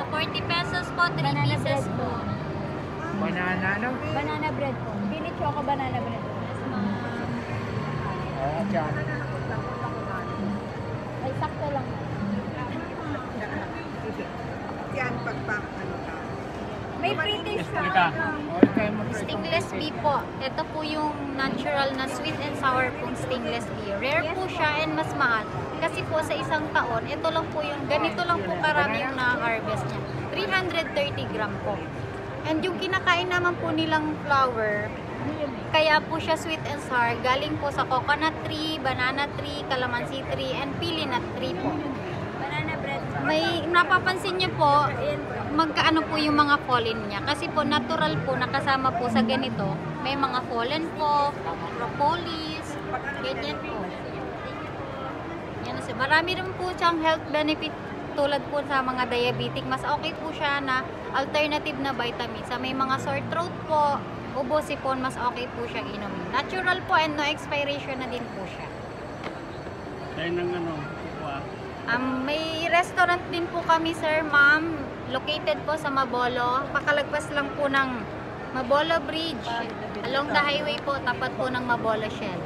40 pesos po, 3 Banana pieces bread po. po. Banana, no? Banana bread po. Pili choco banana bread po. Yes, ma'am. Oo, dyan. Ay, sakto lang. Yan, pagpang ano ka. May free taste po. Halika. All time mo. Stingless bee po. Ito po yung natural na sweet and sour pong stingless bee. Rare po siya and mas mahal. Kasi po sa isang taon, ito lang po yung, ganito lang po karami yung na-harvest niya. 330 gram po. And yung kinakain naman po nilang flower, kaya po siya sweet and sour, galing po sa coconut tree, banana tree, calamansi tree, and pili nut tree po. Banana bread. May napapansin niyo po, magkaano po yung mga pollen niya. Kasi po natural po, nakasama po sa ganito. May mga pollen po, propolis, ganyan po. Yan, so, marami rin po siyang health benefit tulad po sa mga diabetic. Mas okay po siya na alternative na vitamin. Sa may mga sore throat po, ubo, sipon, mas okay po siyang inumin. Natural po and no expiration na din po siya. Tayo ng ano, kukuha. May restaurant din po kami, sir, ma'am. Located po sa Mabolo. Pakalagpas lang po ng Mabolo Bridge. Along the highway po, tapat po ng Mabolo Shell.